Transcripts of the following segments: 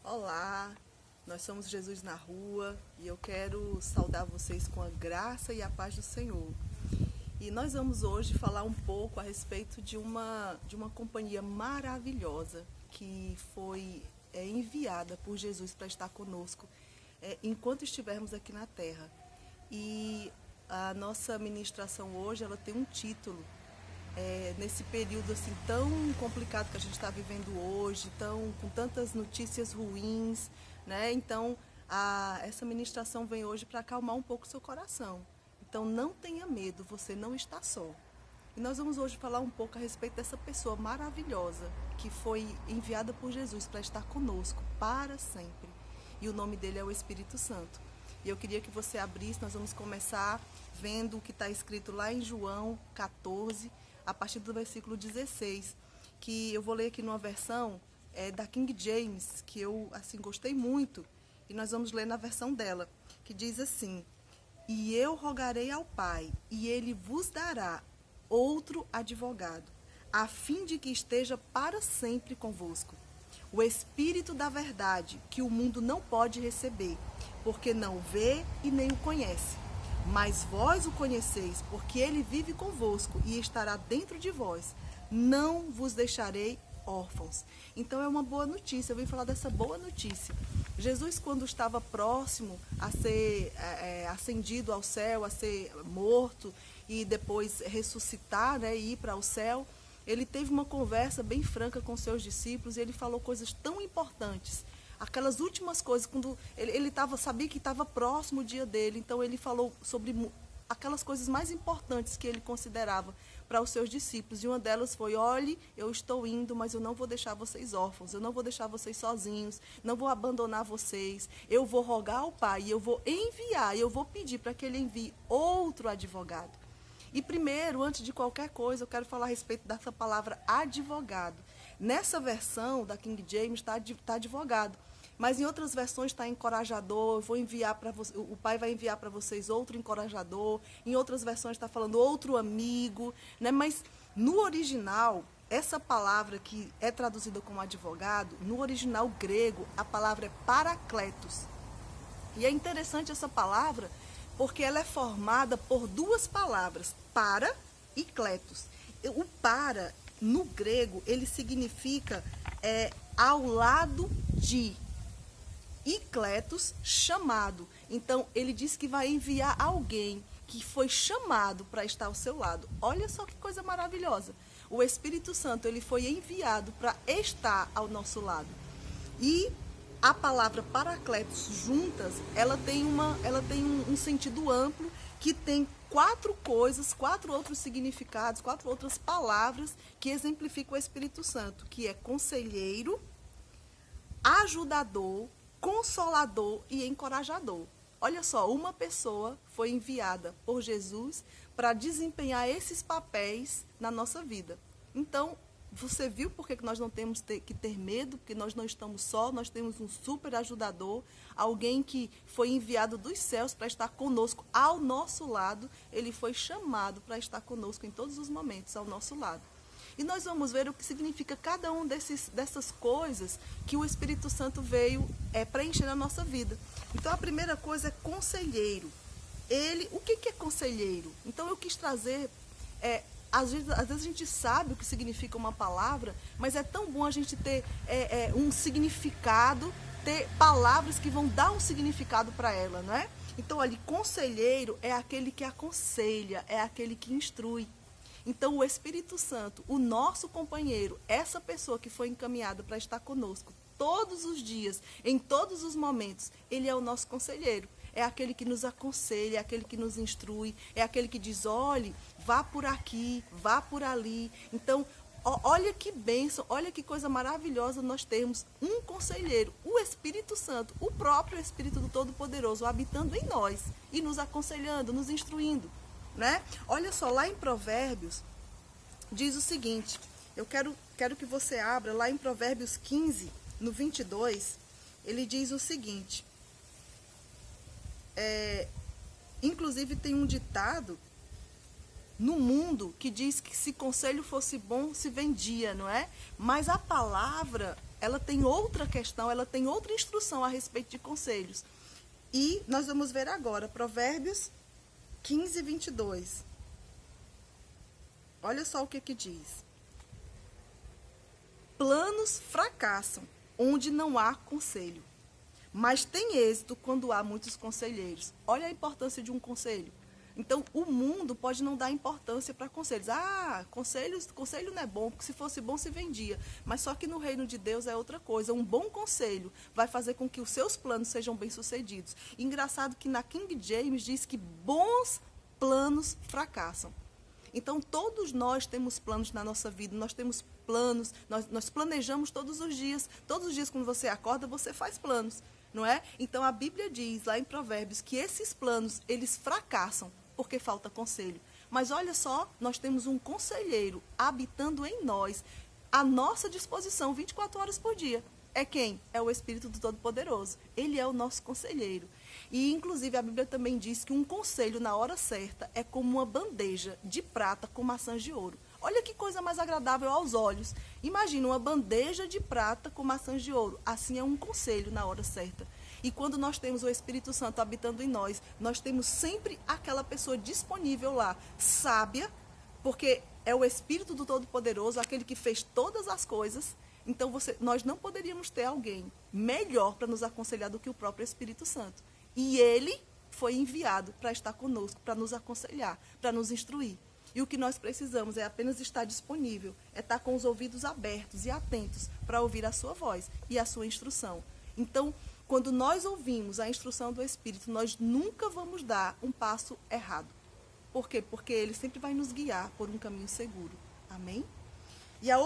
Olá, nós somos Jesus na Rua e eu quero saudar vocês com a graça e a paz do Senhor. E nós vamos hoje falar um pouco a respeito de uma companhia maravilhosa que foi enviada por Jesus para estar conosco enquanto estivermos aqui na Terra. E a nossa ministração hoje ela tem um título. Nesse período assim tão complicado que a gente está vivendo hoje, com tantas notícias ruins, né? Então, essa ministração vem hoje para acalmar um pouco o seu coração. Então, não tenha medo, você não está só. E nós vamos hoje falar um pouco a respeito dessa pessoa maravilhosa que foi enviada por Jesus para estar conosco para sempre. E o nome dele é o Espírito Santo. E eu queria que você abrisse, nós vamos começar vendo o que está escrito lá em João 14, a partir do versículo 16, que eu vou ler aqui numa versão da King James, que eu assim gostei muito, e nós vamos ler na versão dela, que diz assim: "E eu rogarei ao Pai, e ele vos dará outro advogado, a fim de que esteja para sempre convosco. O Espírito da verdade, que o mundo não pode receber, porque não vê e nem o conhece. Mas vós o conheceis, porque ele vive convosco e estará dentro de vós. Não vos deixarei órfãos." Então é uma boa notícia, eu vim falar dessa boa notícia. Jesus, quando estava próximo a ser ascendido ao céu, a ser morto e depois ressuscitar, né, e ir para o céu, ele teve uma conversa bem franca com seus discípulos e ele falou coisas tão importantes. Aquelas últimas coisas, quando ele sabia que estava próximo o dia dele, então ele falou sobre aquelas coisas mais importantes que ele considerava para os seus discípulos. E uma delas foi: olhe, eu estou indo, mas eu não vou deixar vocês órfãos, eu não vou deixar vocês sozinhos, não vou abandonar vocês, eu vou rogar ao Pai, e eu vou enviar, eu vou pedir para que ele envie outro advogado. E primeiro, antes de qualquer coisa, eu quero falar a respeito dessa palavra advogado. Nessa versão da King James está advogado, mas em outras versões está encorajador. Vou enviar para você, o Pai vai enviar para vocês outro encorajador. Em outras versões está falando outro amigo, né? Mas no original, essa palavra que é traduzida como advogado, no original grego, a palavra é parakletos. E é interessante essa palavra porque ela é formada por duas palavras, para e kletos. O para, no grego, ele significa ao lado de, e kletos, chamado. Então, ele diz que vai enviar alguém que foi chamado para estar ao seu lado. Olha só que coisa maravilhosa. O Espírito Santo, ele foi enviado para estar ao nosso lado. E a palavra paracletos juntas, ela tem um sentido amplo que tem quatro outros significados, quatro outras palavras que exemplificam o Espírito Santo, que é conselheiro, ajudador, consolador e encorajador. Olha só, uma pessoa foi enviada por Jesus para desempenhar esses papéis na nossa vida. Então, você viu por que nós não temos que ter medo, porque nós não estamos só, nós temos um super ajudador, alguém que foi enviado dos céus para estar conosco ao nosso lado. Ele foi chamado para estar conosco em todos os momentos ao nosso lado. E nós vamos ver o que significa cada um dessas coisas que o Espírito Santo veio preencher na nossa vida. Então a primeira coisa é conselheiro. O que é conselheiro? Então eu quis trazer... Às vezes a gente sabe o que significa uma palavra, mas é tão bom a gente ter um significado, ter palavras que vão dar um significado para ela, não é? Então, ali, conselheiro é aquele que aconselha, é aquele que instrui. Então, o Espírito Santo, o nosso companheiro, essa pessoa que foi encaminhada para estar conosco todos os dias, em todos os momentos, ele é o nosso conselheiro. É aquele que nos aconselha, é aquele que nos instrui, é aquele que diz: olhe, vá por aqui, vá por ali. Então, olha que bênção, olha que coisa maravilhosa nós termos um conselheiro, o Espírito Santo, o próprio Espírito do Todo-Poderoso, habitando em nós e nos aconselhando, nos instruindo, né? Olha só, lá em Provérbios, diz o seguinte, eu quero que você abra lá em Provérbios 15, no 22, ele diz o seguinte... inclusive tem um ditado no mundo que diz que se conselho fosse bom, se vendia, não é? Mas a palavra, ela tem outra questão, ela tem outra instrução a respeito de conselhos. E nós vamos ver agora, Provérbios 15, 22. Olha só o que diz. Planos fracassam onde não há conselho, mas tem êxito quando há muitos conselheiros. Olha a importância de um conselho. Então, o mundo pode não dar importância para conselhos. Conselho não é bom, porque se fosse bom se vendia. Mas só que no reino de Deus é outra coisa. Um bom conselho vai fazer com que os seus planos sejam bem-sucedidos. Engraçado que na King James diz que bons planos fracassam. Então, todos nós temos planos na nossa vida, nós temos planos, nós planejamos todos os dias. Todos os dias, quando você acorda, você faz planos, não é? Então, a Bíblia diz lá em Provérbios que esses planos, eles fracassam porque falta conselho. Mas olha só, nós temos um conselheiro habitando em nós, à nossa disposição, 24 horas por dia. É quem? É o Espírito do Todo-Poderoso. Ele é o nosso conselheiro. E, inclusive, a Bíblia também diz que um conselho na hora certa é como uma bandeja de prata com maçãs de ouro. Olha que coisa mais agradável aos olhos. Imagina uma bandeja de prata com maçãs de ouro. Assim é um conselho na hora certa. E quando nós temos o Espírito Santo habitando em nós, nós temos sempre aquela pessoa disponível lá, sábia, porque é o Espírito do Todo-Poderoso, aquele que fez todas as coisas. Então, nós não poderíamos ter alguém melhor para nos aconselhar do que o próprio Espírito Santo. E ele foi enviado para estar conosco, para nos aconselhar, para nos instruir. E o que nós precisamos é apenas estar disponível, é estar com os ouvidos abertos e atentos para ouvir a sua voz e a sua instrução. Então, quando nós ouvimos a instrução do Espírito, nós nunca vamos dar um passo errado. Por quê? Porque ele sempre vai nos guiar por um caminho seguro. Amém? E o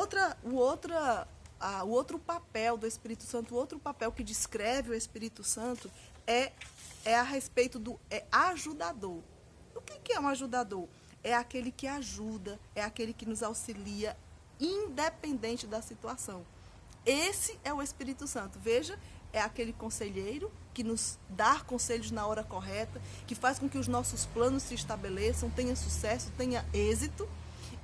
outro papel do Espírito Santo, o outro papel que descreve o Espírito Santo é a respeito do ajudador. O que é um ajudador? É aquele que ajuda, é aquele que nos auxilia, independente da situação. Esse é o Espírito Santo. Veja, é aquele conselheiro que nos dá conselhos na hora correta, que faz com que os nossos planos se estabeleçam, tenha sucesso, tenha êxito.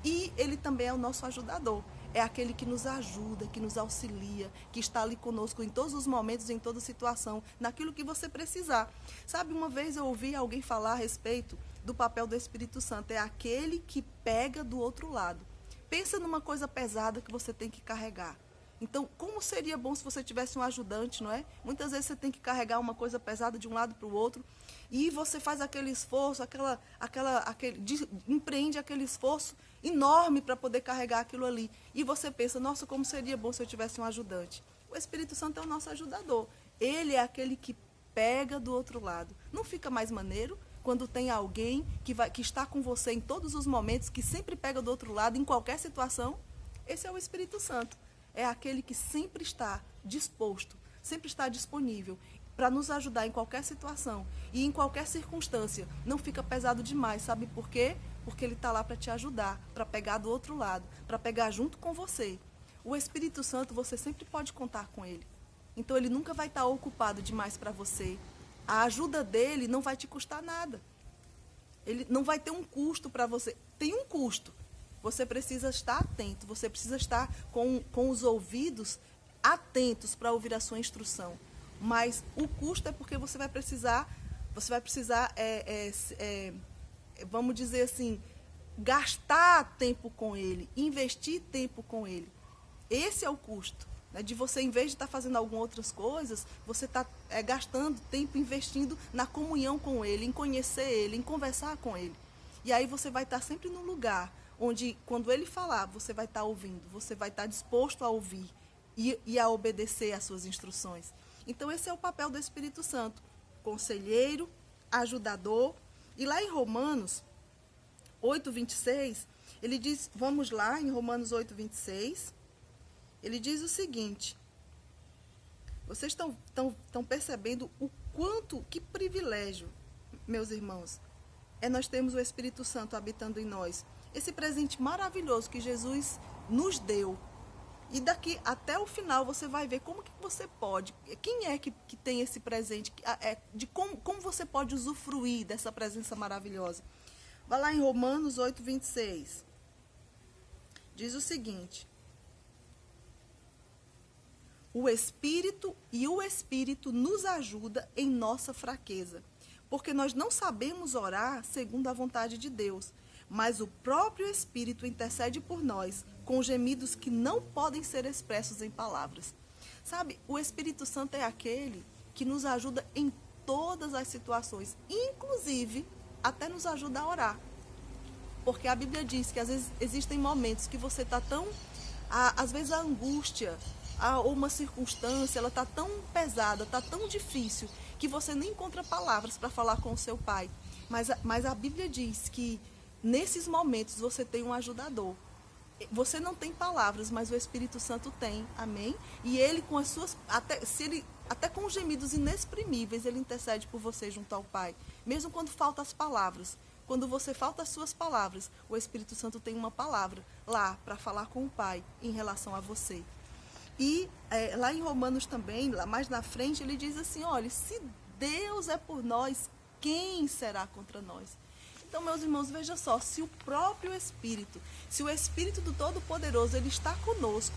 E ele também é o nosso ajudador. É aquele que nos ajuda, que nos auxilia, que está ali conosco em todos os momentos, em toda situação, naquilo que você precisar. Sabe, uma vez eu ouvi alguém falar a respeito do papel do Espírito Santo. É aquele que pega do outro lado. Pensa numa coisa pesada que você tem que carregar. Então, como seria bom se você tivesse um ajudante, não é? Muitas vezes você tem que carregar uma coisa pesada de um lado para o outro e você faz aquele esforço, empreende aquele esforço enorme para poder carregar aquilo ali. E você pensa, nossa, como seria bom se eu tivesse um ajudante. O Espírito Santo é o nosso ajudador. Ele é aquele que pega do outro lado. Não fica mais maneiro quando tem alguém que está com você em todos os momentos, que sempre pega do outro lado, em qualquer situação? Esse é o Espírito Santo. É aquele que sempre está disposto, sempre está disponível para nos ajudar em qualquer situação e em qualquer circunstância. Não fica pesado demais, sabe por quê? Porque ele está lá para te ajudar, para pegar do outro lado, para pegar junto com você. O Espírito Santo, você sempre pode contar com ele. Então, ele nunca vai estar ocupado demais para você. A ajuda dele não vai te custar nada. Ele não vai ter um custo para você. Tem um custo. Você precisa estar atento, você precisa estar com os ouvidos atentos para ouvir a sua instrução. Mas o custo é porque você vai precisar vamos dizer assim, gastar tempo com ele, investir tempo com ele. Esse é o custo, né? De você, em vez de estar fazendo algumas outras coisas, você está gastando tempo investindo na comunhão com ele, em conhecer ele, em conversar com ele. E aí você vai estar sempre num lugar onde, quando ele falar, você vai estar ouvindo, você vai estar disposto a ouvir e a obedecer às suas instruções. Então, esse é o papel do Espírito Santo, conselheiro, ajudador. E lá em Romanos 8:26, ele diz, vamos lá, em Romanos 8:26, ele diz o seguinte: vocês estão percebendo o quanto, que privilégio, meus irmãos, nós temos o Espírito Santo habitando em nós. Esse presente maravilhoso que Jesus nos deu. E daqui até o final você vai ver como que você pode, quem é que tem esse presente, de como você pode usufruir dessa presença maravilhosa. Vai lá em Romanos 8:26. Diz o seguinte: o Espírito nos ajuda em nossa fraqueza, porque nós não sabemos orar segundo a vontade de Deus, mas o próprio Espírito intercede por nós com gemidos que não podem ser expressos em palavras. Sabe, o Espírito Santo é aquele que nos ajuda em todas as situações, inclusive até nos ajuda a orar. Porque a Bíblia diz que às vezes existem momentos que você está tão, às vezes a angústia, ou uma circunstância, ela está tão pesada, está tão difícil, que você nem encontra palavras para falar com o seu pai. Mas a Bíblia diz que nesses momentos você tem um ajudador. Você não tem palavras, mas o Espírito Santo tem, amém? E ele com as suas, até com gemidos inexprimíveis, ele intercede por você junto ao Pai. Mesmo quando faltam as palavras. Quando você falta as suas palavras, o Espírito Santo tem uma palavra lá para falar com o Pai em relação a você. E lá em Romanos também, lá mais na frente, ele diz assim, olha, se Deus é por nós, quem será contra nós? Então, meus irmãos, veja só, se o próprio Espírito, se o Espírito do Todo-Poderoso, ele está conosco,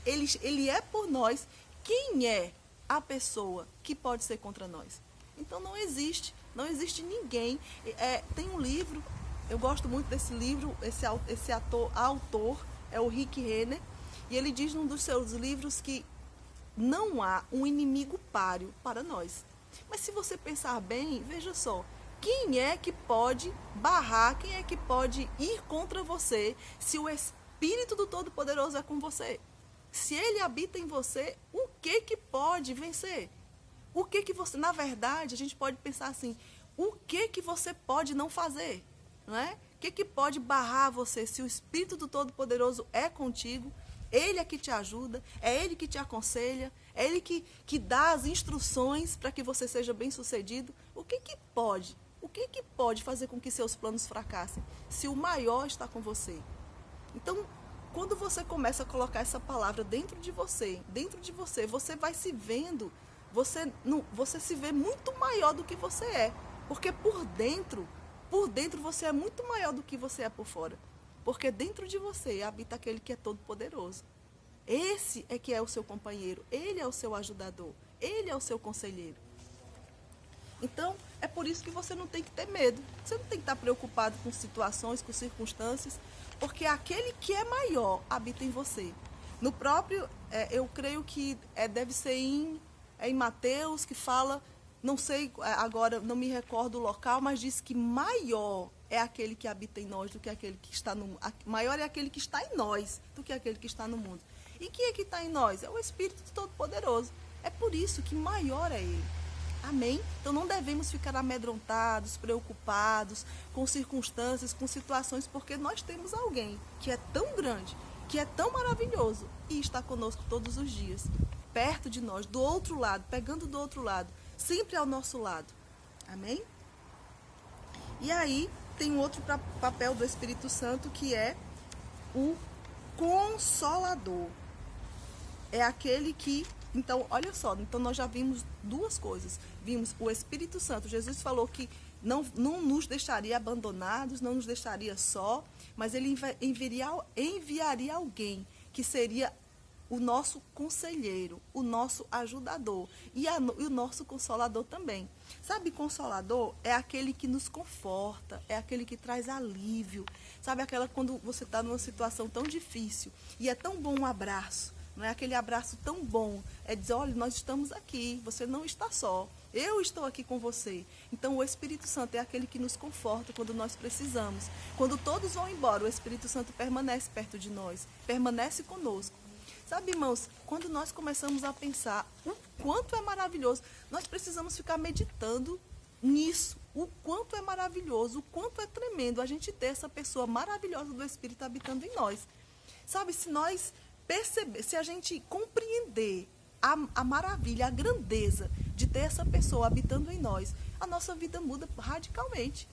ele é por nós, quem é a pessoa que pode ser contra nós? Então, não existe ninguém. Tem um livro, eu gosto muito desse livro, esse autor é o Rick Renner, e ele diz num dos seus livros que não há um inimigo páreo para nós. Mas se você pensar bem, veja só, quem é que pode barrar, quem é que pode ir contra você se o Espírito do Todo-Poderoso é com você? Se ele habita em você, o que pode vencer? O que você, na verdade, a gente pode pensar assim, o que você pode não fazer? Não é? O que pode barrar você se o Espírito do Todo-Poderoso é contigo? Ele é que te ajuda, é Ele que te aconselha, é Ele que dá as instruções para que você seja bem-sucedido. O que pode? O que pode fazer com que seus planos fracassem? Se o maior está com você. Então, quando você começa a colocar essa palavra dentro de você, você vai se vendo, você se vê muito maior do que você é. Porque por dentro você é muito maior do que você é por fora. Porque dentro de você habita aquele que é todo poderoso. Esse é que é o seu companheiro, ele é o seu ajudador, ele é o seu conselheiro. Então, é por isso que você não tem que ter medo. Você não tem que estar preocupado com situações, com circunstâncias, porque aquele que é maior habita em você. No próprio, eu creio que deve ser em Mateus, que fala, não sei agora, não me recordo o local, mas diz que maior é aquele que habita em nós do que aquele que está no mundo. Maior é aquele que está em nós do que aquele que está no mundo. E quem é que está em nós? É o Espírito Todo-Poderoso. É por isso que maior é Ele. Amém? Então não devemos ficar amedrontados, preocupados com circunstâncias, com situações, porque nós temos alguém que é tão grande, que é tão maravilhoso e está conosco todos os dias, perto de nós, do outro lado, pegando do outro lado, sempre ao nosso lado. Amém? E aí tem um outro papel do Espírito Santo, que é o Consolador. É aquele que... Então, olha só, então nós já vimos duas coisas. Vimos o Espírito Santo. Jesus falou que não nos deixaria abandonados, não nos deixaria só, mas ele enviaria alguém que seria o nosso conselheiro, o nosso ajudador e o nosso consolador também. Sabe, consolador é aquele que nos conforta, é aquele que traz alívio. Sabe, aquela quando você está numa situação tão difícil e é tão bom um abraço, não é aquele abraço tão bom, é dizer, olha, nós estamos aqui, você não está só, eu estou aqui com você. Então o Espírito Santo é aquele que nos conforta quando nós precisamos. Quando todos vão embora, o Espírito Santo permanece perto de nós, permanece conosco. Sabe, irmãos, quando nós começamos a pensar o quanto é maravilhoso, nós precisamos ficar meditando nisso, o quanto é maravilhoso, o quanto é tremendo a gente ter essa pessoa maravilhosa do Espírito habitando em nós. Sabe, se nós se a gente compreender a maravilha, a grandeza de ter essa pessoa habitando em nós, a nossa vida muda radicalmente.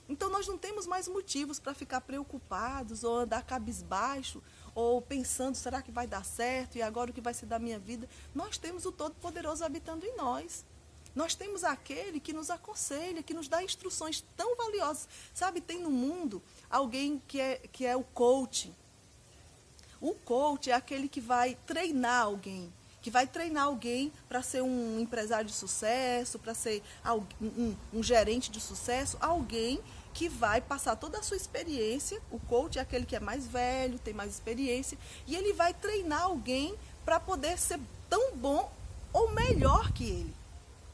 Então nós não temos mais motivos para ficar preocupados ou andar cabisbaixo ou pensando, será que vai dar certo e agora o que vai ser da minha vida? Nós temos o Todo-Poderoso habitando em nós. Nós temos aquele que nos aconselha, que nos dá instruções tão valiosas. Sabe, tem no mundo alguém que é o coach. O coach é aquele que vai treinar alguém, que vai treinar alguém para ser um empresário de sucesso, para ser um gerente de sucesso, alguém que vai passar toda a sua experiência. O coach é aquele que é mais velho, tem mais experiência, e ele vai treinar alguém para poder ser tão bom ou melhor que ele,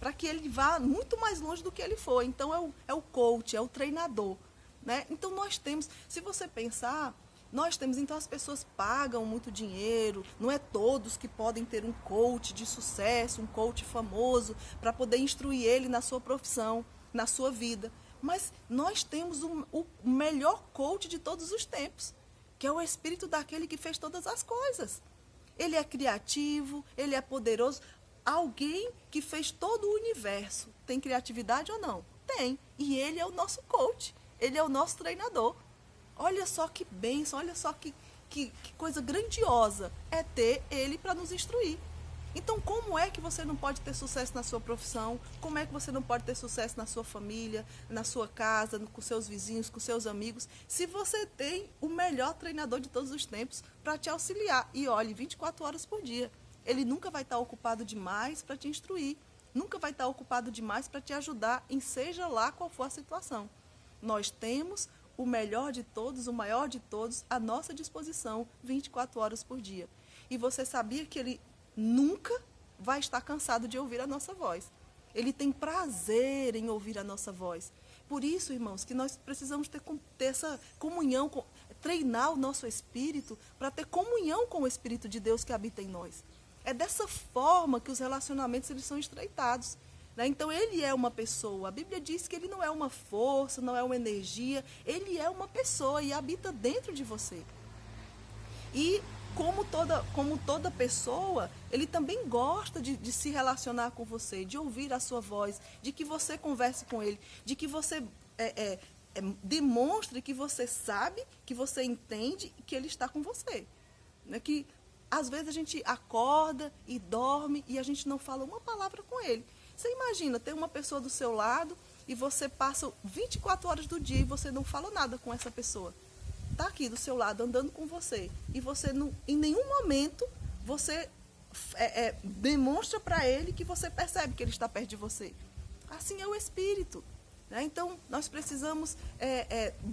para que ele vá muito mais longe do que ele foi. Então é o coach, é o treinador, né? Então nós temos, se você pensar, então as pessoas pagam muito dinheiro, não é todos que podem ter um coach de sucesso, um coach famoso, para poder instruir ele na sua profissão, na sua vida. Mas nós temos o melhor coach de todos os tempos, que é o espírito daquele que fez todas as coisas. Ele é criativo, ele é poderoso. Alguém que fez todo o universo tem criatividade ou não? Tem. E ele é o nosso coach, ele é o nosso treinador. Olha só que bênção, olha só que coisa grandiosa é ter ele para nos instruir. Então, como é que você não pode ter sucesso na sua profissão? Como é que você não pode ter sucesso na sua família, na sua casa, com seus vizinhos, com seus amigos, se você tem o melhor treinador de todos os tempos para te auxiliar? E olhe, 24 horas por dia. Ele nunca vai estar ocupado demais para te instruir. Nunca vai estar ocupado demais para te ajudar em seja lá qual for a situação. Nós temos o melhor de todos, o maior de todos, à nossa disposição 24 horas por dia. E você sabia que ele nunca vai estar cansado de ouvir a nossa voz. Ele tem prazer em ouvir a nossa voz. Por isso, irmãos, que nós precisamos ter essa comunhão, treinar o nosso espírito para ter comunhão com o Espírito de Deus que habita em nós. É dessa forma que os relacionamentos eles são estreitados. Né? Então, ele é uma pessoa. A Bíblia diz que ele não é uma força, não é uma energia. Ele é uma pessoa e habita dentro de você. E como toda pessoa, ele também gosta de se relacionar com você, de ouvir a sua voz, de que você converse com ele, de que você demonstre que você sabe, que você entende que ele está com você. Né? Que às vezes a gente acorda e dorme e a gente não fala uma palavra com ele. Você imagina ter uma pessoa do seu lado e você passa 24 horas do dia e você não fala nada com essa pessoa. Está aqui do seu lado, andando com você, e você, em nenhum momento, você demonstra para ele que você percebe que ele está perto de você. Assim é o Espírito. Né? Então, nós precisamos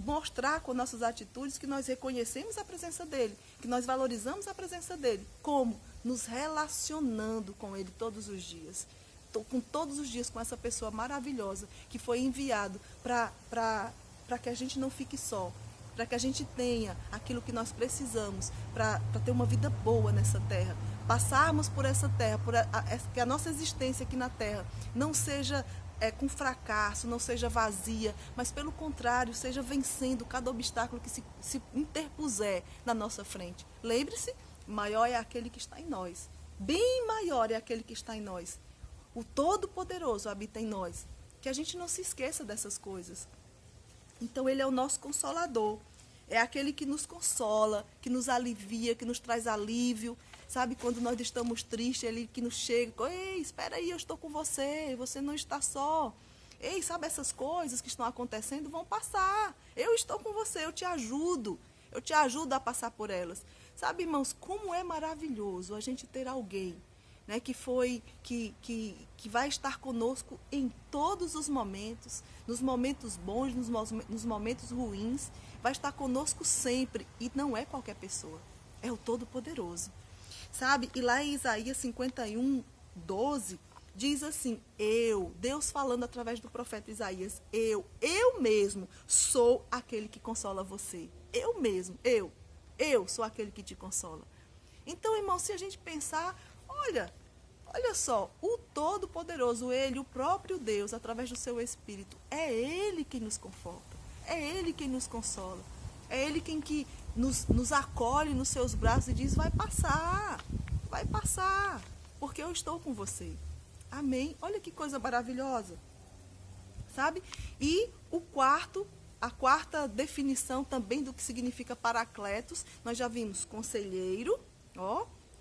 mostrar com nossas atitudes que nós reconhecemos a presença dele, que nós valorizamos a presença dele. Como? Nos relacionando com ele todos os dias. Todos os dias com essa pessoa maravilhosa que foi enviado para que a gente não fique só, para que a gente tenha aquilo que nós precisamos para ter uma vida boa nessa terra. Passarmos por essa terra, que a nossa existência aqui na terra não seja com fracasso, não seja vazia, mas pelo contrário, seja vencendo cada obstáculo que se interpuser na nossa frente. Lembre-se, maior é aquele que está em nós. Bem maior é aquele que está em nós. O Todo-Poderoso habita em nós. Que a gente não se esqueça dessas coisas. Então, ele é o nosso consolador. É aquele que nos consola, que nos alivia, que nos traz alívio. Sabe, quando nós estamos tristes, ele que nos chega. Ei, espera aí, eu estou com você. Você não está só. Ei, sabe, essas coisas que estão acontecendo vão passar. Eu estou com você, eu te ajudo. Eu te ajudo a passar por elas. Sabe, irmãos, como é maravilhoso a gente ter alguém, né, que vai estar conosco em todos os momentos, nos momentos bons, nos momentos ruins, vai estar conosco sempre, e não é qualquer pessoa, é o Todo-Poderoso. Sabe, e lá em Isaías 51, 12, diz assim, Deus falando através do profeta Isaías, eu mesmo sou aquele que consola você, eu mesmo, eu sou aquele que te consola. Então, irmão, se a gente pensar, olha só, o Todo-Poderoso, ele, o próprio Deus, através do seu Espírito, é ele quem nos conforta, é ele quem nos consola, é ele quem que nos acolhe nos seus braços e diz, vai passar, porque eu estou com você. Amém? Olha que coisa maravilhosa, sabe? E a quarta definição também do que significa Paracletos, nós já vimos conselheiro,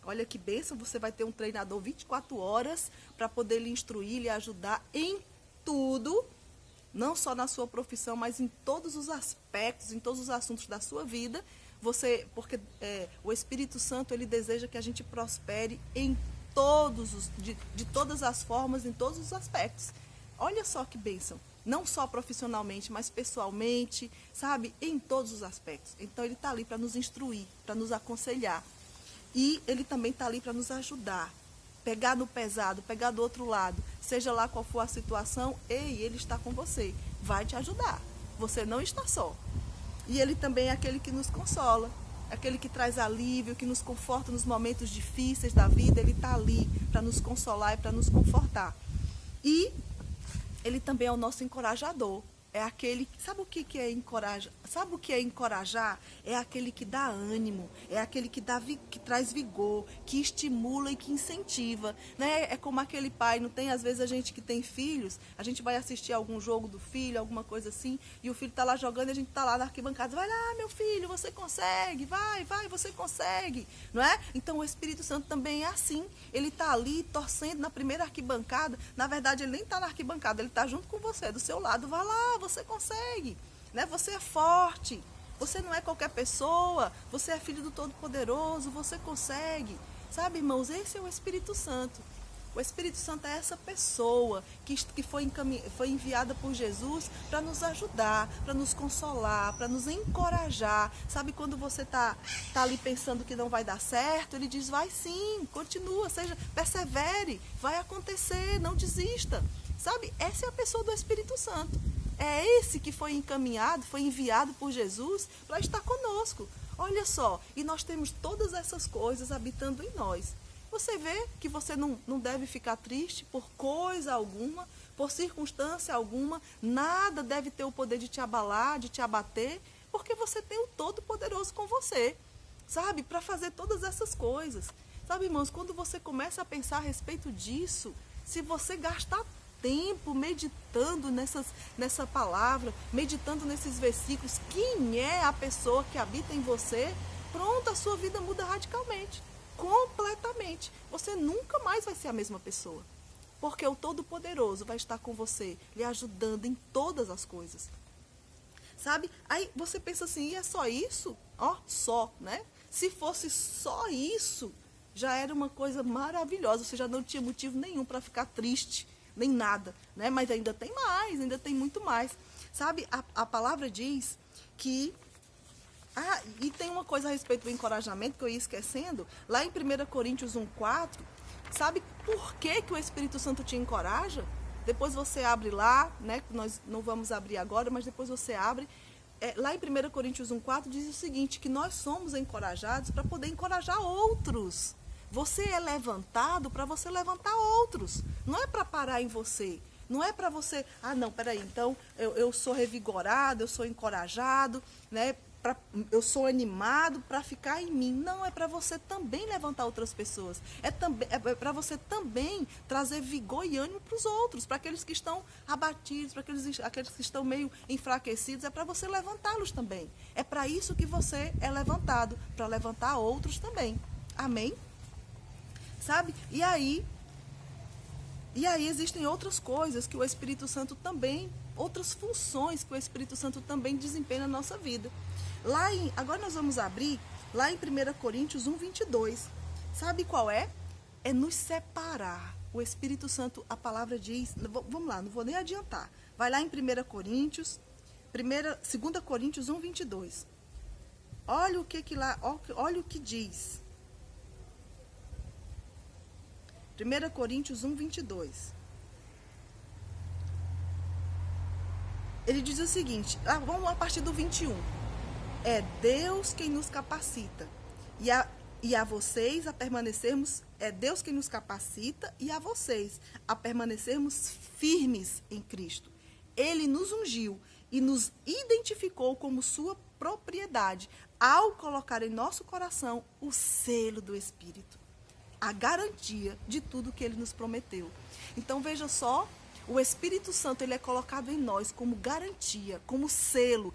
olha que bênção, você vai ter um treinador 24 horas para poder lhe instruir, lhe ajudar em tudo, não só na sua profissão, mas em todos os aspectos, em todos os assuntos da sua vida. Porque o Espírito Santo, ele deseja que a gente prospere em de todas as formas, em todos os aspectos. Olha só que bênção. Não só profissionalmente, mas pessoalmente, sabe? Em todos os aspectos. Então, ele está ali para nos instruir, para nos aconselhar. E ele também está ali para nos ajudar. Pegar no pesado, pegar do outro lado, seja lá qual for a situação, ele está com você. Vai te ajudar. Você não está só. E ele também é aquele que nos consola. Aquele que traz alívio, que nos conforta nos momentos difíceis da vida. Ele está ali para nos consolar e para nos confortar. E ele também é o nosso encorajador. É aquele, sabe o que é encorajar? Sabe o que é encorajar? É aquele que dá ânimo, é aquele que traz vigor, que estimula e que incentiva, né? É como aquele pai, não tem às vezes a gente que tem filhos, a gente vai assistir algum jogo do filho, alguma coisa assim, e o filho está lá jogando e a gente está lá na arquibancada, vai lá meu filho, você consegue, vai, você consegue, não é? Então o Espírito Santo também é assim, ele está ali torcendo na primeira arquibancada, na verdade ele nem está na arquibancada, ele está junto com você, do seu lado, vai lá, você consegue, né? Você é forte, você não é qualquer pessoa, você é filho do Todo-Poderoso, você consegue, sabe, irmãos? Esse é o Espírito Santo. O Espírito Santo é essa pessoa que foi enviada por Jesus para nos ajudar, para nos consolar, para nos encorajar. Sabe, quando você tá ali pensando que não vai dar certo, ele diz, vai sim, continua, persevere, vai acontecer, não desista. Sabe, essa é a pessoa do Espírito Santo. É esse que foi encaminhado, foi enviado por Jesus para estar conosco. Olha só, e nós temos todas essas coisas habitando em nós. Você vê que você não deve ficar triste por coisa alguma, por circunstância alguma, nada deve ter o poder de te abalar, de te abater, porque você tem o Todo-Poderoso com você, sabe, para fazer todas essas coisas. Sabe, irmãos, quando você começa a pensar a respeito disso, se você gastar tempo meditando nessa palavra, meditando nesses versículos, quem é a pessoa que habita em você, pronto, a sua vida muda radicalmente, completamente. Você nunca mais vai ser a mesma pessoa, porque o Todo-Poderoso vai estar com você, lhe ajudando em todas as coisas. Sabe? Aí você pensa assim, e é só isso? Ó, só, né? Se fosse só isso, já era uma coisa maravilhosa, você já não tinha motivo nenhum para ficar triste, nem nada, né? Mas ainda tem mais, ainda tem muito mais. Sabe, a palavra diz que... e tem uma coisa a respeito do encorajamento que eu ia esquecendo. Lá em 1 Coríntios 1,4, sabe por que o Espírito Santo te encoraja? Depois você abre lá, né? Nós não vamos abrir agora, mas depois você abre. Lá em 1 Coríntios 1,4 diz o seguinte, que nós somos encorajados para poder encorajar outros. Você é levantado para você levantar outros. Não é para parar em você. Não é para você, não, peraí, então eu sou revigorado, eu sou encorajado, né? Eu sou animado para ficar em mim. Não, é para você também levantar outras pessoas. É para você também trazer vigor e ânimo para os outros, para aqueles que estão abatidos, para aqueles que estão meio enfraquecidos. É para você levantá-los também. É para isso que você é levantado, para levantar outros também. Amém? Sabe? E aí existem outras coisas que o Espírito Santo também, outras funções que o Espírito Santo também desempenha na nossa vida. Agora nós vamos abrir lá em 1 Coríntios 1:22. Sabe qual é? É nos separar. O Espírito Santo, a palavra diz, vamos lá, não vou nem adiantar. Vai lá em 2 Coríntios 1:22. Olha olha o que diz. 1 Coríntios 1:22. Ele diz o seguinte, vamos lá a partir do 21. É Deus quem nos capacita. E a vocês a permanecermos, é Deus quem nos capacita e a vocês a permanecermos firmes em Cristo. Ele nos ungiu e nos identificou como sua propriedade ao colocar em nosso coração o selo do Espírito. A garantia de tudo que ele nos prometeu. Então veja só, o Espírito Santo ele é colocado em nós como garantia, como selo.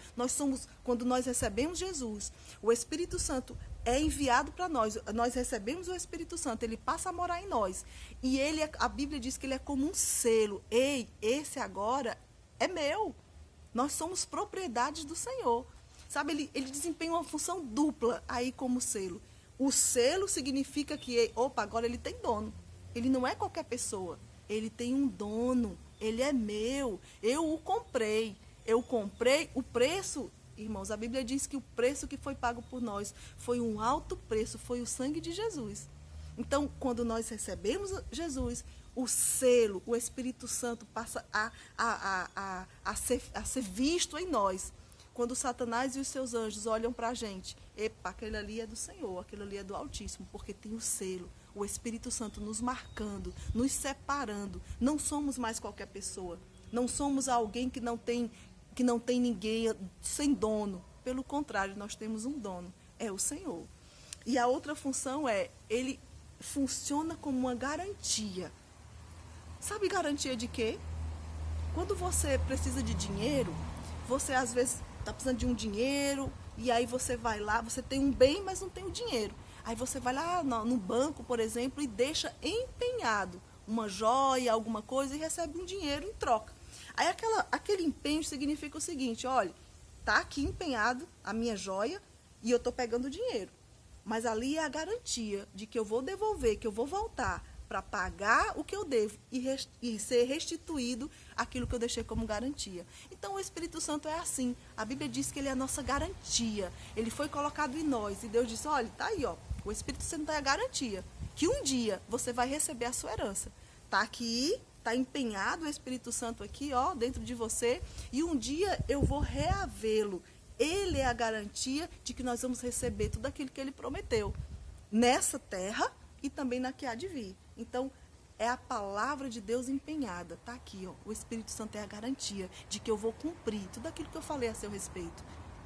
Quando nós recebemos Jesus, o Espírito Santo é enviado para nós. Nós recebemos o Espírito Santo, ele passa a morar em nós. E a Bíblia diz que ele é como um selo. Ei, esse agora é meu. Nós somos propriedades do Senhor. Sabe, ele desempenha uma função dupla aí como selo. O selo significa que, agora ele tem dono. Ele não é qualquer pessoa. Ele tem um dono. Ele é meu. Eu o comprei. Eu comprei o preço. Irmãos, a Bíblia diz que o preço que foi pago por nós foi um alto preço, foi o sangue de Jesus. Então, quando nós recebemos Jesus, o selo, o Espírito Santo passa a ser visto em nós. Quando Satanás e os seus anjos olham para a gente, epa, aquele ali é do Senhor, aquele ali é do Altíssimo, porque tem o selo, o Espírito Santo nos marcando, nos separando. Não somos mais qualquer pessoa. Não somos alguém que não tem ninguém, sem dono. Pelo contrário, nós temos um dono, é o Senhor. E a outra função ele funciona como uma garantia. Sabe garantia de quê? Quando você precisa de dinheiro, você às vezes está precisando de um dinheiro, e aí você vai lá, você tem um bem, mas não tem o dinheiro. Aí você vai lá no banco, por exemplo, e deixa empenhado uma joia, alguma coisa, e recebe um dinheiro em troca. Aí aquele empenho significa o seguinte: olha, está aqui empenhado a minha joia e eu estou pegando o dinheiro. Mas ali é a garantia de que eu vou devolver, que eu vou voltar para pagar o que eu devo e ser restituído aquilo que eu deixei como garantia. Então o Espírito Santo é assim. A Bíblia diz que ele é a nossa garantia. Ele foi colocado em nós e Deus disse: olha, está aí, ó, o Espírito Santo é a garantia que um dia você vai receber a sua herança. Está aqui. Está empenhado o Espírito Santo aqui, ó, dentro de você, e um dia eu vou reavê-lo. Ele é a garantia de que nós vamos receber tudo aquilo que ele prometeu, nessa terra e também na que há de vir. Então, é a palavra de Deus empenhada. Está aqui, ó, o Espírito Santo é a garantia de que eu vou cumprir tudo aquilo que eu falei a seu respeito.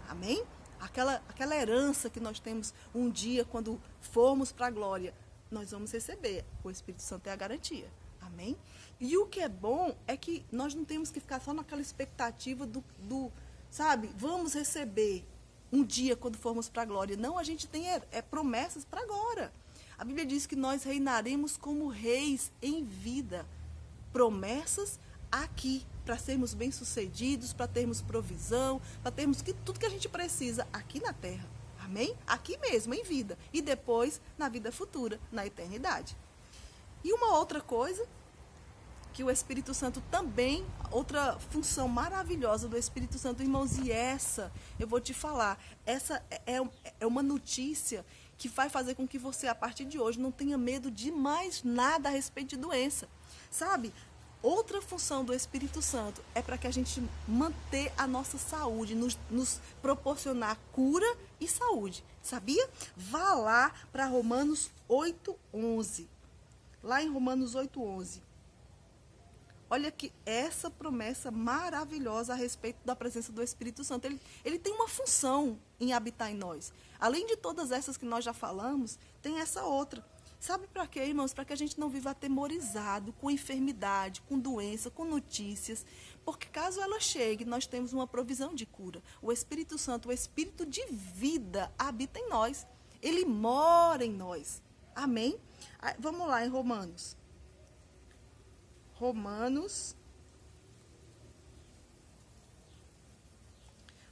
Amém? Aquela herança que nós temos um dia, quando formos para a glória, nós vamos receber. O Espírito Santo é a garantia. Amém? E o que é bom é que nós não temos que ficar só naquela expectativa sabe, vamos receber um dia quando formos para a glória. Não, a gente tem promessas para agora. A Bíblia diz que nós reinaremos como reis em vida. Promessas aqui, para sermos bem-sucedidos, para termos provisão, para termos tudo que a gente precisa aqui na terra. Amém? Aqui mesmo, em vida. E depois, na vida futura, na eternidade. E uma outra coisa que o Espírito Santo também, outra função maravilhosa do Espírito Santo, irmãos, e essa, eu vou te falar, essa é uma notícia que vai fazer com que você, a partir de hoje, não tenha medo de mais nada a respeito de doença. Sabe? Outra função do Espírito Santo é para que a gente manter a nossa saúde, nos proporcionar cura e saúde. Sabia? Vá lá para Romanos 8:11. Lá em Romanos 8:11. Olha que essa promessa maravilhosa a respeito da presença do Espírito Santo. Ele tem uma função em habitar em nós. Além de todas essas que nós já falamos, tem essa outra. Sabe para quê, irmãos? Para que a gente não viva atemorizado com enfermidade, com doença, com notícias. Porque caso ela chegue, nós temos uma provisão de cura. O Espírito Santo, o Espírito de vida, habita em nós. Ele mora em nós. Amém? Vamos lá em Romanos.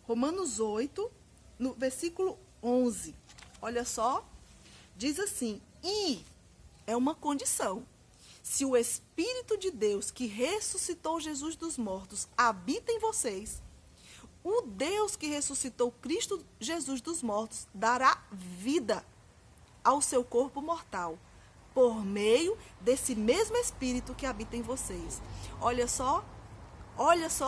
Romanos 8, no versículo 11. Olha só, diz assim: e é uma condição. Se o Espírito de Deus que ressuscitou Jesus dos mortos habita em vocês, o Deus que ressuscitou Cristo Jesus dos mortos dará vida ao seu corpo mortal, por meio desse mesmo Espírito que habita em vocês. Olha só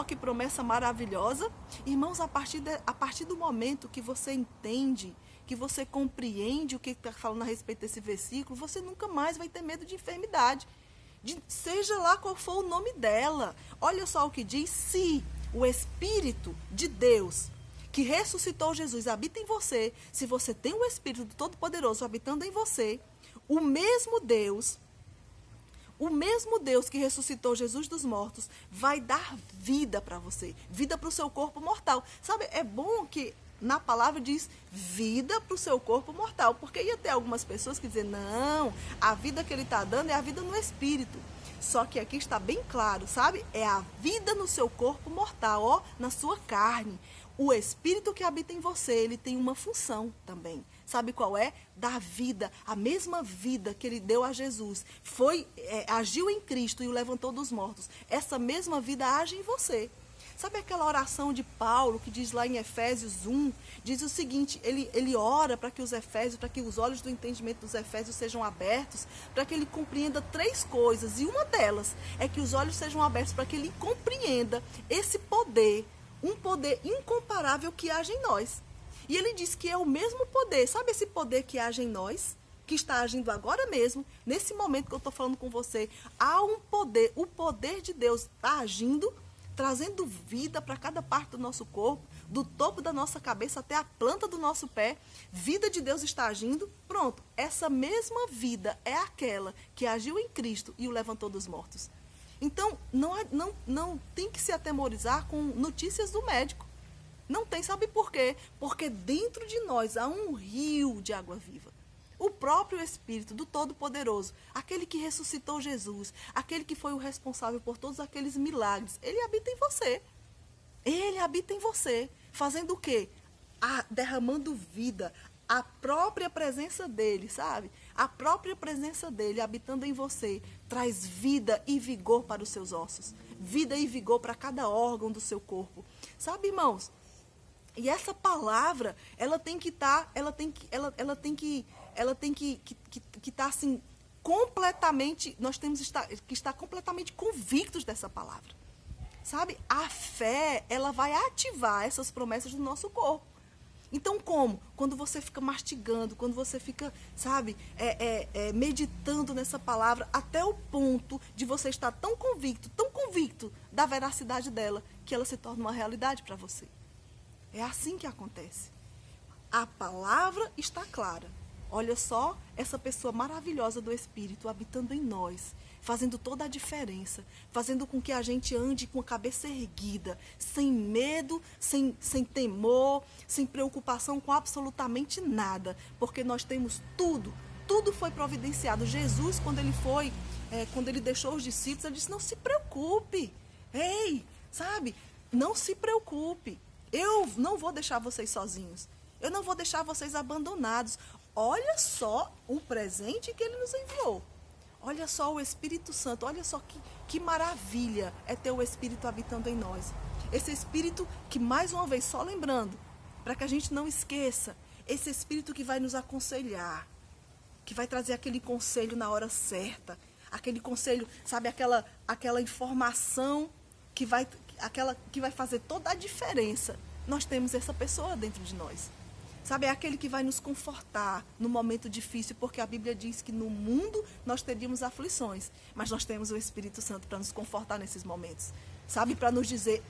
que promessa maravilhosa. Irmãos, a partir do momento que você entende, que você compreende o que está falando a respeito desse versículo, você nunca mais vai ter medo de enfermidade, seja lá qual for o nome dela. Olha só o que diz: se o Espírito de Deus que ressuscitou Jesus habita em você, se você tem o Espírito do Todo-Poderoso habitando em você, o mesmo Deus que ressuscitou Jesus dos mortos vai dar vida para você, vida para o seu corpo mortal. Sabe, é bom que na palavra diz vida para o seu corpo mortal, porque ia ter algumas pessoas que dizem: não, a vida que ele está dando é a vida no Espírito. Só que aqui está bem claro, sabe? É a vida no seu corpo mortal, ó, na sua carne. o Espírito que habita em você, ele tem uma função também. Sabe qual é? Dar vida, a mesma vida que ele deu a Jesus. Agiu em Cristo e o levantou dos mortos. Essa mesma vida age em você. Sabe aquela oração de Paulo que diz lá em Efésios 1? Diz o seguinte, ele ora para que os olhos do entendimento dos Efésios sejam abertos, para que ele compreenda 3 coisas. E uma delas é que os olhos sejam abertos para que ele compreenda esse poder, um poder incomparável que age em nós. E ele diz que é o mesmo poder. Sabe esse poder que age em nós? Que está agindo agora mesmo, nesse momento que eu estou falando com você. Há um poder, o poder de Deus está agindo, trazendo vida para cada parte do nosso corpo, do topo da nossa cabeça até a planta do nosso pé. Vida de Deus está agindo. Pronto, essa mesma vida é aquela que agiu em Cristo e o levantou dos mortos. Então, não tem que se atemorizar com notícias do médico. Não tem, sabe por quê? Porque dentro de nós há um rio de água viva. O próprio Espírito do Todo-Poderoso, aquele que ressuscitou Jesus, aquele que foi o responsável por todos aqueles milagres, ele habita em você. Ele habita em você. Fazendo o quê? Derramando vida. A própria presença dele, sabe? A própria presença dele habitando em você traz vida e vigor para os seus ossos. Vida e vigor para cada órgão do seu corpo. Sabe, irmãos? E essa palavra, ela tem que estar, ela tem que estar assim, completamente, nós temos que estar completamente convictos dessa palavra. Sabe? A fé, ela vai ativar essas promessas do nosso corpo. Então, como? Quando você fica mastigando, quando você fica, sabe, meditando nessa palavra, até o ponto de você estar tão convicto da veracidade dela, que ela se torna uma realidade para você. É assim que acontece. A palavra está clara. Olha só essa pessoa maravilhosa do Espírito habitando em nós, fazendo toda a diferença, fazendo com que a gente ande com a cabeça erguida, sem medo, sem temor, sem preocupação com absolutamente nada, porque nós temos tudo foi providenciado. Jesus, quando ele deixou os discípulos, ele disse, não se preocupe, sabe, não se preocupe. Eu não vou deixar vocês sozinhos. Eu não vou deixar vocês abandonados. Olha só o presente que ele nos enviou. Olha só o Espírito Santo. Olha só que maravilha é ter o Espírito habitando em nós. Esse Espírito que, mais uma vez, só lembrando, para que a gente não esqueça, esse Espírito que vai nos aconselhar, que vai trazer aquele conselho na hora certa, aquele conselho, sabe, aquela informação que vai fazer toda a diferença. Nós temos essa pessoa dentro de nós. Sabe, é aquele que vai nos confortar no momento difícil, porque a Bíblia diz que no mundo nós teríamos aflições, mas nós temos o Espírito Santo para nos confortar nesses momentos. Sabe, para nos dizer,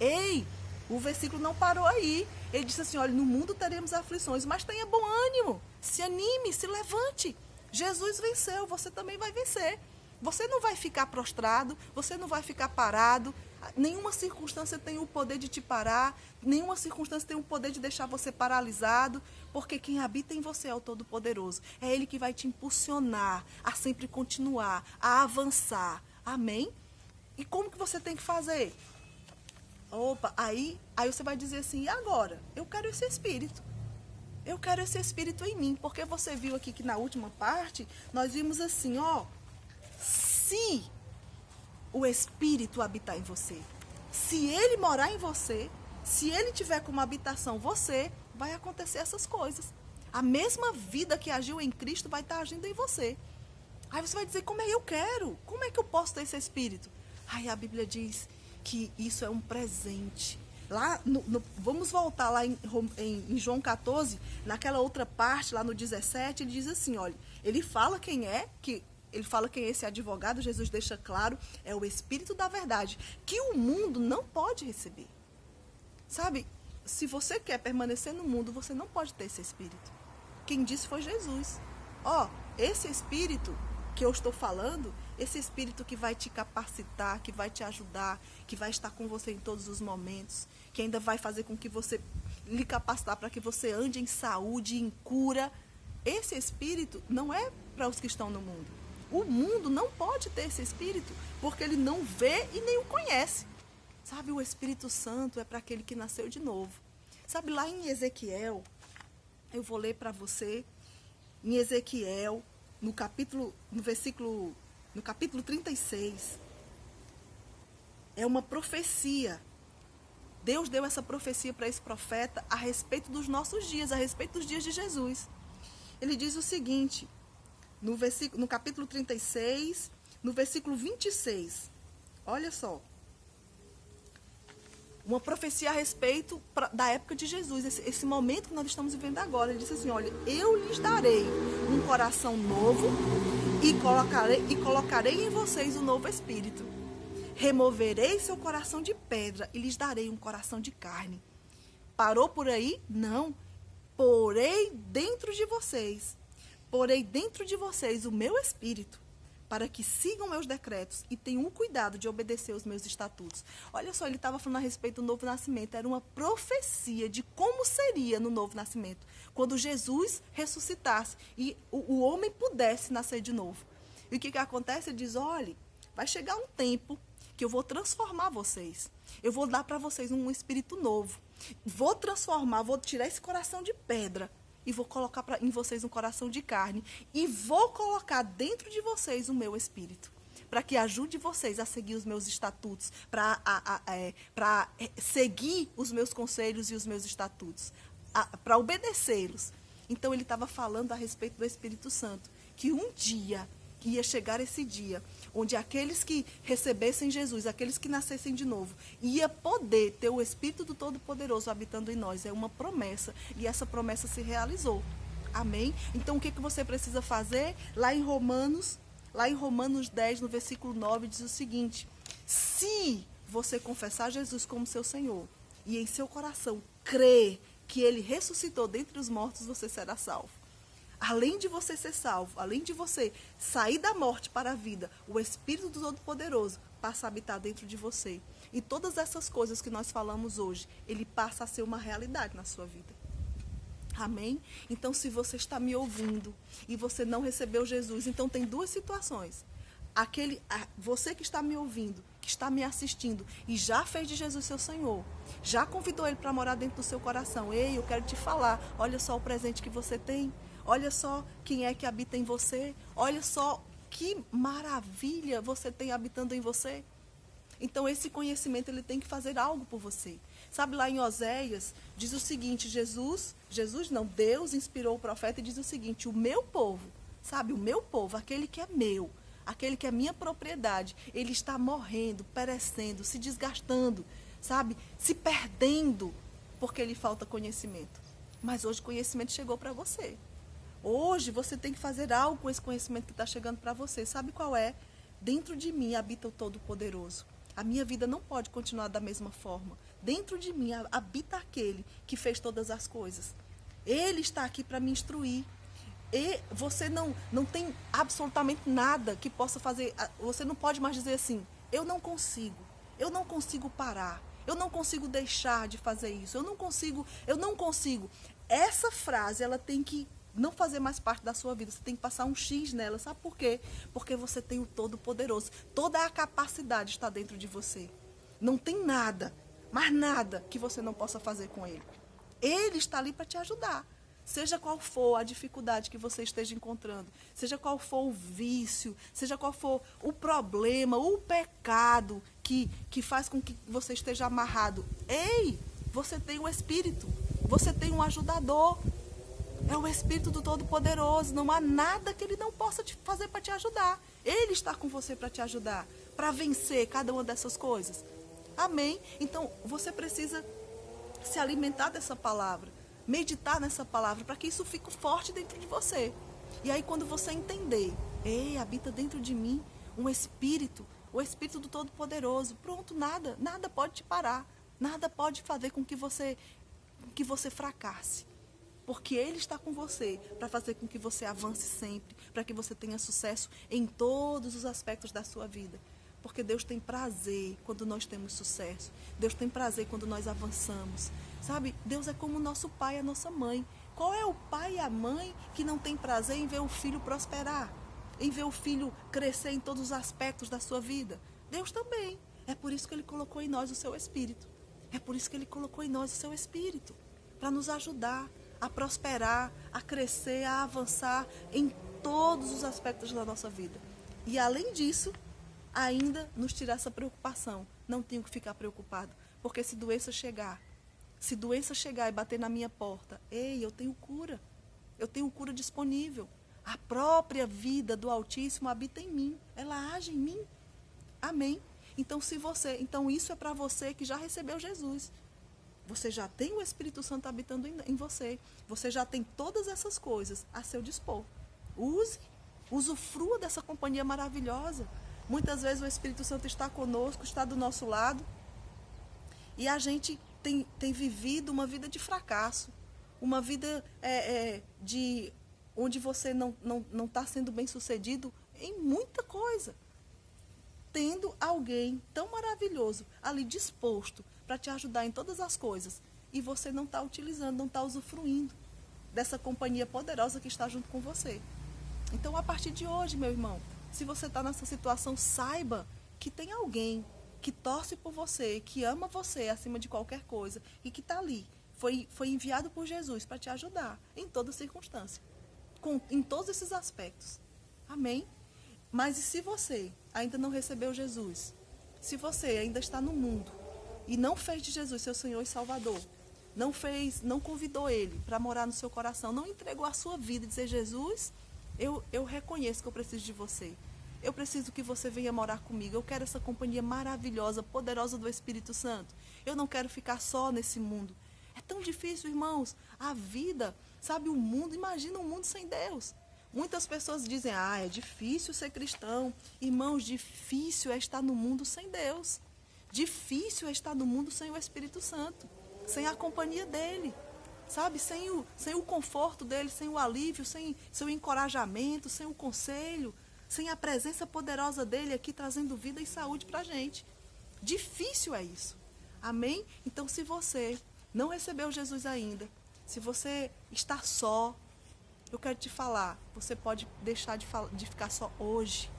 o versículo não parou aí. Ele disse assim, olha, no mundo teremos aflições, mas tenha bom ânimo, se anime, se levante. Jesus venceu, você também vai vencer. Você não vai ficar prostrado, você não vai ficar parado. Nenhuma circunstância tem o poder de te parar, nenhuma circunstância tem o poder de deixar você paralisado, porque quem habita em você é o Todo-Poderoso. É Ele que vai te impulsionar a sempre continuar, a avançar. Amém? E como que você tem que fazer? Aí você vai dizer assim, e agora? Eu quero esse Espírito. Eu quero esse Espírito em mim, porque você viu aqui que na última parte, nós vimos assim, se o Espírito habitar em você, se ele morar em você, se ele tiver como habitação você, vai acontecer essas coisas. A mesma vida que agiu em Cristo vai estar agindo em você. Aí você vai dizer, como é que eu quero? Como é que eu posso ter esse Espírito? Aí a Bíblia diz que isso é um presente. Lá vamos voltar lá em João 14, naquela outra parte, lá no 17, ele diz assim, olha, ele fala quem é esse advogado, Jesus deixa claro, é o Espírito da verdade, que o mundo não pode receber. Sabe, se você quer permanecer no mundo, você não pode ter esse Espírito. Quem disse foi Jesus. Esse Espírito que eu estou falando, esse Espírito que vai te capacitar, que vai te ajudar, que vai estar com você em todos os momentos, que ainda vai fazer com que você lhe capacitar para que você ande em saúde, em cura. Esse Espírito não é para os que estão no mundo. O mundo não pode ter esse Espírito, porque ele não vê e nem o conhece. Sabe, o Espírito Santo é para aquele que nasceu de novo. Sabe, lá em Ezequiel, eu vou ler para você, em Ezequiel, no capítulo 36, é uma profecia. Deus deu essa profecia para esse profeta a respeito dos nossos dias, a respeito dos dias de Jesus. Ele diz o seguinte, no capítulo 36, no versículo 26, olha só. Uma profecia a respeito da época de Jesus, esse momento que nós estamos vivendo agora. Ele disse assim, olha, eu lhes darei um coração novo e colocarei em vocês um novo espírito. Removerei seu coração de pedra e lhes darei um coração de carne. Parou por aí? Não. Porei dentro de vocês o meu espírito, para que sigam meus decretos e tenham o cuidado de obedecer os meus estatutos. Olha só, ele estava falando a respeito do novo nascimento. Era uma profecia de como seria no novo nascimento, quando Jesus ressuscitasse e o homem pudesse nascer de novo. E o que acontece? Ele diz, olha, vai chegar um tempo que eu vou transformar vocês. Eu vou dar para vocês um espírito novo. Vou transformar, vou tirar esse coração de pedra e vou colocar em vocês um coração de carne e vou colocar dentro de vocês o meu espírito, para que ajude vocês a seguir os meus estatutos, para seguir os meus conselhos e os meus estatutos, para obedecê-los. Então ele estava falando a respeito do Espírito Santo, que um dia ia chegar esse dia onde aqueles que recebessem Jesus, aqueles que nascessem de novo, ia poder ter o Espírito do Todo-Poderoso habitando em nós. É uma promessa, e essa promessa se realizou. Amém? Então, o que você precisa fazer? Lá em Romanos 10, no versículo 9, diz o seguinte, se você confessar Jesus como seu Senhor, e em seu coração crer que Ele ressuscitou dentre os mortos, você será salvo. Além de você ser salvo, além de você sair da morte para a vida, o Espírito do Todo-Poderoso passa a habitar dentro de você. E todas essas coisas que nós falamos hoje, ele passa a ser uma realidade na sua vida. Amém? Então, se você está me ouvindo e você não recebeu Jesus, então tem duas situações. Você que está me ouvindo, que está me assistindo e já fez de Jesus seu Senhor, já convidou Ele para morar dentro do seu coração. Ei, eu quero te falar, olha só o presente que você tem. Olha só quem é que habita em você. Olha só que maravilha você tem habitando em você. Então, esse conhecimento, ele tem que fazer algo por você. Sabe, lá em Oséias, diz o seguinte, Deus inspirou o profeta e diz o seguinte, o meu povo, aquele que é meu, aquele que é minha propriedade, ele está morrendo, perecendo, se desgastando, sabe, se perdendo, porque lhe falta conhecimento. Mas hoje o conhecimento chegou para você. Hoje você tem que fazer algo com esse conhecimento que está chegando para você. Sabe qual é? Dentro de mim habita o Todo-Poderoso. A minha vida não pode continuar da mesma forma. Dentro de mim habita aquele que fez todas as coisas. Ele está aqui para me instruir. E você não tem absolutamente nada que possa fazer. Você não pode mais dizer assim, eu não consigo parar. Eu não consigo deixar de fazer isso. Eu não consigo. Essa frase, ela tem que não fazer mais parte da sua vida. Você tem que passar um X nela. Sabe por quê? Porque você tem o Todo-Poderoso. Toda a capacidade está dentro de você. Não tem nada, mas nada que você não possa fazer com Ele. Ele está ali para te ajudar. Seja qual for a dificuldade que você esteja encontrando, seja qual for o vício, seja qual for o problema, o pecado que faz com que você esteja amarrado. Ei, você tem o Espírito, você tem um ajudador. É o Espírito do Todo-Poderoso. Não há nada que Ele não possa te fazer para te ajudar. Ele está com você para te ajudar, para vencer cada uma dessas coisas. Amém? Então, você precisa se alimentar dessa palavra, meditar nessa palavra, para que isso fique forte dentro de você. E aí, quando você entender, ei, habita dentro de mim um Espírito, o Espírito do Todo-Poderoso. Pronto, nada pode te parar. Nada pode fazer com que você fracasse. Porque Ele está com você para fazer com que você avance sempre, para que você tenha sucesso em todos os aspectos da sua vida. Porque Deus tem prazer quando nós temos sucesso. Deus tem prazer quando nós avançamos. Sabe, Deus é como o nosso pai e a nossa mãe. Qual é o pai e a mãe que não tem prazer em ver o filho prosperar? Em ver o filho crescer em todos os aspectos da sua vida? Deus também. É por isso que Ele colocou em nós o seu Espírito. É por isso que Ele colocou em nós o seu Espírito. para nos ajudar a prosperar, a crescer, a avançar em todos os aspectos da nossa vida. E além disso, ainda nos tirar essa preocupação. Não tenho que ficar preocupado, porque se doença chegar e bater na minha porta, eu tenho cura disponível. A própria vida do Altíssimo habita em mim, ela age em mim. Amém? Então isso é para você que já recebeu Jesus. Você já tem o Espírito Santo habitando em você. Você já tem todas essas coisas a seu dispor. Usufrua dessa companhia maravilhosa. Muitas vezes o Espírito Santo está conosco, está do nosso lado, e a gente tem vivido uma vida de fracasso, uma vida onde você não está sendo bem sucedido em muita coisa. Tendo alguém tão maravilhoso ali disposto para te ajudar em todas as coisas, e você não está utilizando, não está usufruindo dessa companhia poderosa que está junto com você. Então, a partir de hoje, meu irmão, se você está nessa situação, saiba que tem alguém que torce por você, que ama você acima de qualquer coisa e que está ali. Foi enviado por Jesus para te ajudar em toda circunstância, em todos esses aspectos. Amém? Mas e se você ainda não recebeu Jesus? Se você ainda está no mundo e não fez de Jesus seu Senhor e Salvador, não convidou Ele para morar no seu coração, não entregou a sua vida e dizer: Jesus, eu reconheço que eu preciso de você. Eu preciso que você venha morar comigo. Eu quero essa companhia maravilhosa, poderosa do Espírito Santo. Eu não quero ficar só nesse mundo. É tão difícil, irmãos. A vida, sabe, o mundo, imagina um mundo sem Deus. Muitas pessoas dizem: é difícil ser cristão. Irmãos, difícil é estar no mundo sem Deus. Difícil é estar no mundo sem o Espírito Santo, sem a companhia dele. Sabe, sem o conforto dele, sem o alívio, sem o encorajamento, sem o conselho, sem a presença poderosa dele aqui trazendo vida e saúde para a gente. Difícil é isso. Amém? Então, se você não recebeu Jesus ainda, se você está só, eu quero te falar, você pode deixar de ficar só hoje.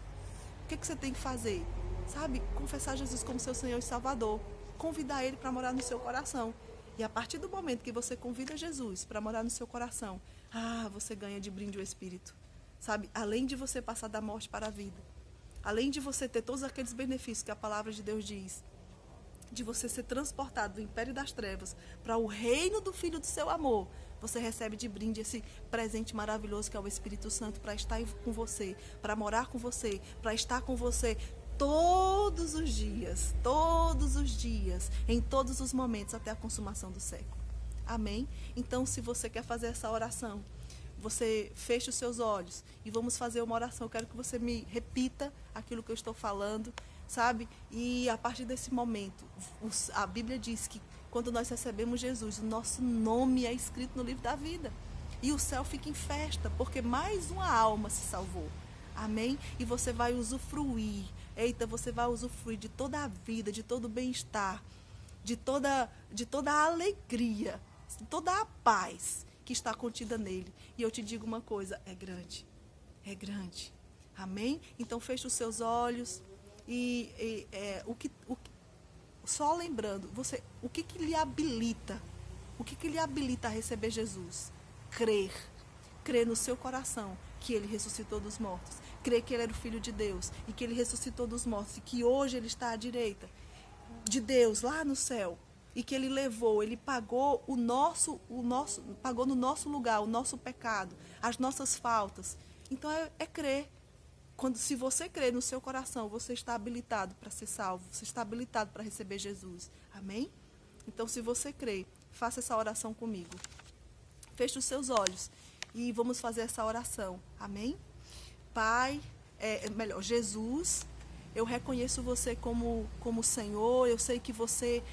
O que você tem que fazer? Sabe, confessar Jesus como seu Senhor e Salvador. Convidar Ele para morar no seu coração. E a partir do momento que você convida Jesus para morar no seu coração, você ganha de brinde o Espírito. Sabe, além de você passar da morte para a vida, além de você ter todos aqueles benefícios que a palavra de Deus diz, de você ser transportado do império das trevas para o reino do Filho do seu amor, você recebe de brinde esse presente maravilhoso que é o Espírito Santo para estar com você, para morar com você, para estar com você todos os dias, em todos os momentos, até a consumação do século. Amém? Então, se você quer fazer essa oração, você feche os seus olhos e vamos fazer uma oração. Eu quero que você me repita aquilo que eu estou falando, sabe? E a partir desse momento, a Bíblia diz que quando nós recebemos Jesus, o nosso nome é escrito no livro da vida. E o céu fica em festa, porque mais uma alma se salvou. Amém? E você vai usufruir. Você vai usufruir de toda a vida, de todo o bem-estar, de toda a alegria, de toda a paz que está contida nele. E eu te digo uma coisa, é grande. Amém? Então feche os seus olhos só lembrando, o que lhe habilita? O que lhe habilita a receber Jesus? Crer no seu coração que ele ressuscitou dos mortos, crer que ele era o Filho de Deus e que ele ressuscitou dos mortos e que hoje ele está à direita de Deus lá no céu e que ele pagou pagou no nosso lugar o nosso pecado, as nossas faltas. Então é crer. Se você crer no seu coração, você está habilitado para ser salvo, você está habilitado para receber Jesus. Amém? Então, se você crê, faça essa oração comigo. Feche os seus olhos e vamos fazer essa oração. Amém? Pai, Jesus, eu reconheço você como Senhor, eu sei que você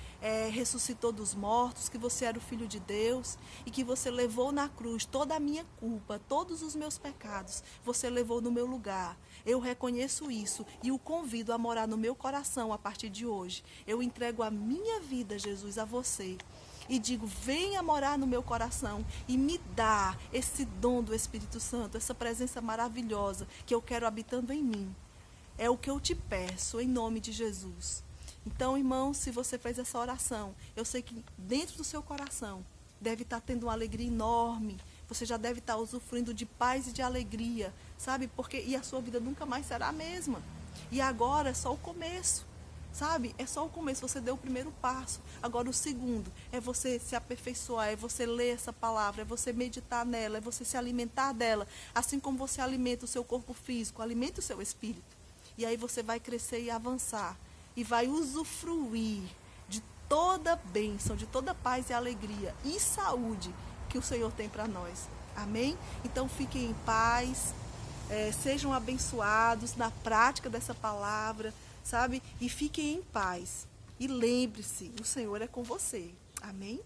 ressuscitou dos mortos, que você era o Filho de Deus e que você levou na cruz toda a minha culpa, todos os meus pecados, você levou no meu lugar. Eu reconheço isso e o convido a morar no meu coração a partir de hoje. Eu entrego a minha vida, Jesus, a você. E digo, venha morar no meu coração e me dá esse dom do Espírito Santo, essa presença maravilhosa que eu quero habitando em mim. É o que eu te peço, em nome de Jesus. Então, irmão, se você fez essa oração, eu sei que dentro do seu coração deve estar tendo uma alegria enorme. Você já deve estar usufruindo de paz e de alegria, sabe? E a sua vida nunca mais será a mesma. E agora é só o começo, sabe? É só o começo, você deu o primeiro passo. Agora o segundo é você se aperfeiçoar, é você ler essa palavra, é você meditar nela, é você se alimentar dela. Assim como você alimenta o seu corpo físico, alimenta o seu espírito. E aí você vai crescer e avançar. E vai usufruir de toda bênção, de toda paz e alegria e saúde que o Senhor tem para nós. Amém? Então fiquem em paz, sejam abençoados na prática dessa palavra, sabe? E fiquem em paz. E lembre-se, o Senhor é com você. Amém?